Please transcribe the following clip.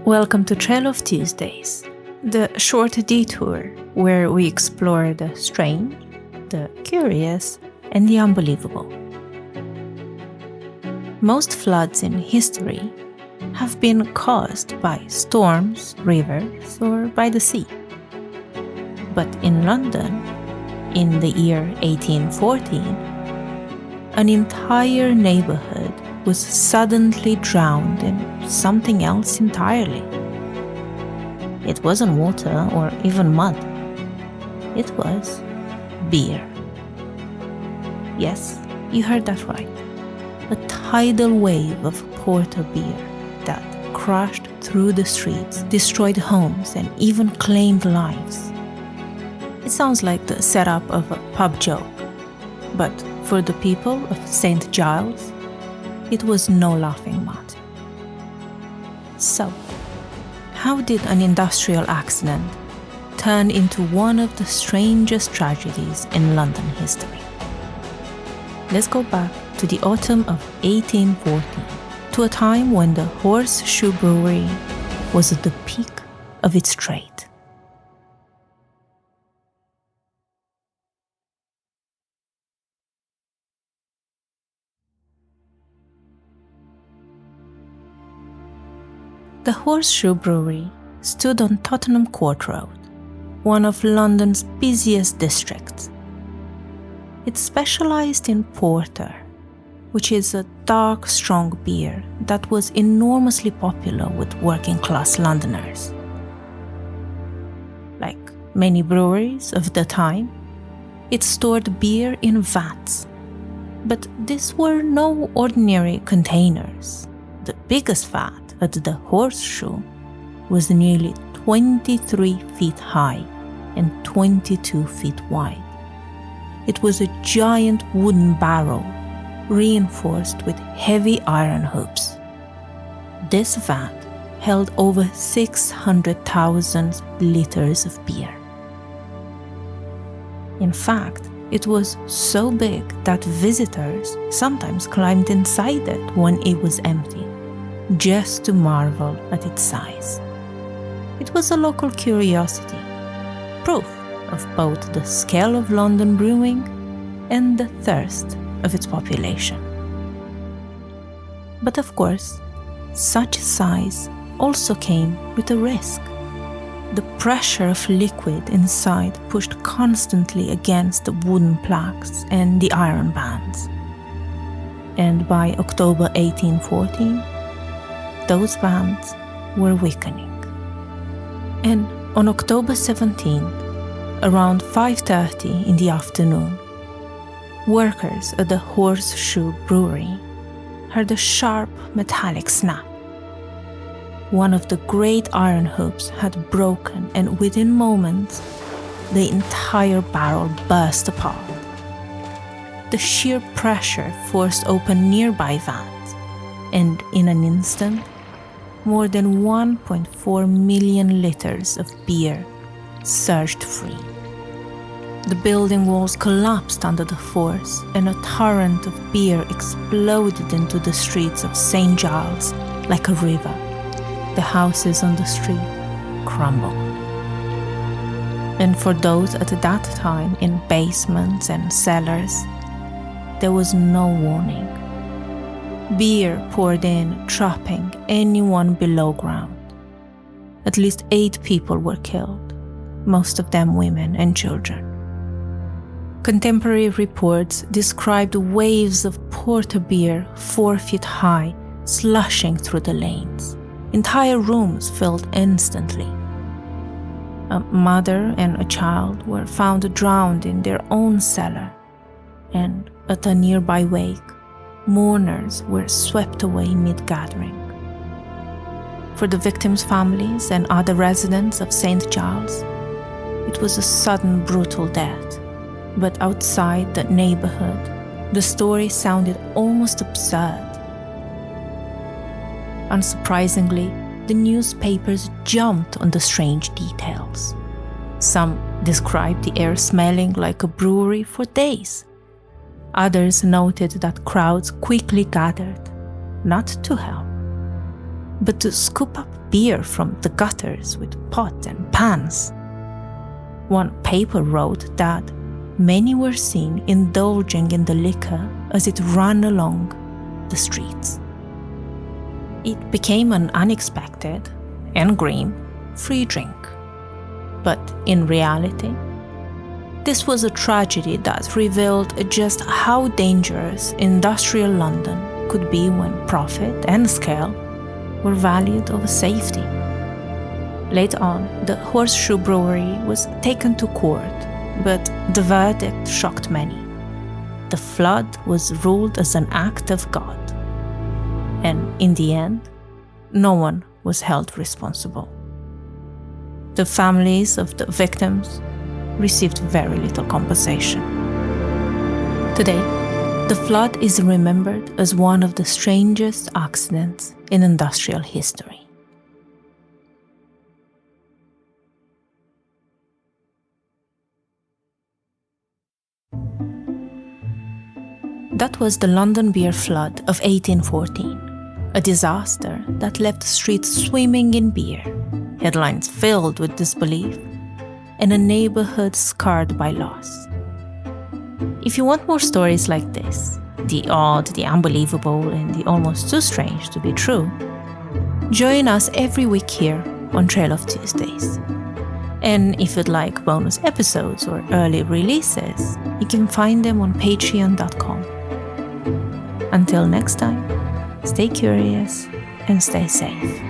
Welcome to Trail of Tuesdays, the short detour where we explore the strange, the curious, and the unbelievable. Most floods in history have been caused by storms, rivers, or by the sea. But in London, in the year 1814, an entire neighborhood was suddenly drowned in something else entirely. It wasn't water or even mud. It was beer. Yes, you heard that right. A tidal wave of porter beer that crashed through the streets, destroyed homes, and even claimed lives. It sounds like the setup of a pub joke, but for the people of St. Giles, it was no laughing matter. So, how did an industrial accident turn into one of the strangest tragedies in London history? Let's go back to the autumn of 1814, to a time when the Horseshoe Brewery was at the peak of its trade. The Horseshoe Brewery stood on Tottenham Court Road, one of London's busiest districts. It specialized in porter, which is a dark, strong beer that was enormously popular with working-class Londoners. Like many breweries of the time, it stored beer in vats. But these were no ordinary containers. The biggest vat at the Horseshoe was nearly 23 feet high and 22 feet wide. It was a giant wooden barrel reinforced with heavy iron hoops. This vat held over 600,000 liters of beer. In fact, it was so big that visitors sometimes climbed inside it when it was empty, just to marvel at its size. It was a local curiosity, proof of both the scale of London brewing and the thirst of its population. But of course, such size also came with a risk. The pressure of liquid inside pushed constantly against the wooden planks and the iron bands. And by October 1814, those bands were weakening. And on October 17th, around 5:30 in the afternoon, workers at the Horseshoe Brewery heard a sharp metallic snap. One of the great iron hoops had broken, and within moments, the entire barrel burst apart. The sheer pressure forced open nearby vats, and in an instant, more than 1.4 million liters of beer surged free. The building walls collapsed under the force, and a torrent of beer exploded into the streets of St. Giles like a river. The houses on the street crumbled. And for those at that time in basements and cellars, there was no warning. Beer poured in, trapping anyone below ground. At least 8 people were killed, most of them women and children. Contemporary reports described waves of porter beer 4 feet high slushing through the lanes. Entire rooms filled instantly. A mother and a child were found drowned in their own cellar, and at a nearby wake, mourners were swept away mid-gathering. For the victims' families and other residents of St. Giles, it was a sudden, brutal death. But outside the neighborhood, the story sounded almost absurd. Unsurprisingly, the newspapers jumped on the strange details. Some described the air smelling like a brewery for days. Others noted that crowds quickly gathered, not to help, but to scoop up beer from the gutters with pot and pans. One paper wrote that many were seen indulging in the liquor as it ran along the streets. It became an unexpected and grim free drink. But in reality, this was a tragedy that revealed just how dangerous industrial London could be when profit and scale were valued over safety. Later on, the Horseshoe Brewery was taken to court, but the verdict shocked many. The flood was ruled as an act of God, and in the end, no one was held responsible. The families of the victims received very little compensation. Today, the flood is remembered as one of the strangest accidents in industrial history. That was the London beer flood of 1814, a disaster that left streets swimming in beer, headlines filled with disbelief, and a neighborhood scarred by loss. If you want more stories like this, the odd, the unbelievable, and the almost too strange to be true, join us every week here on Trail of Tuesdays. And if you'd like bonus episodes or early releases, you can find them on patreon.com. Until next time, stay curious and stay safe.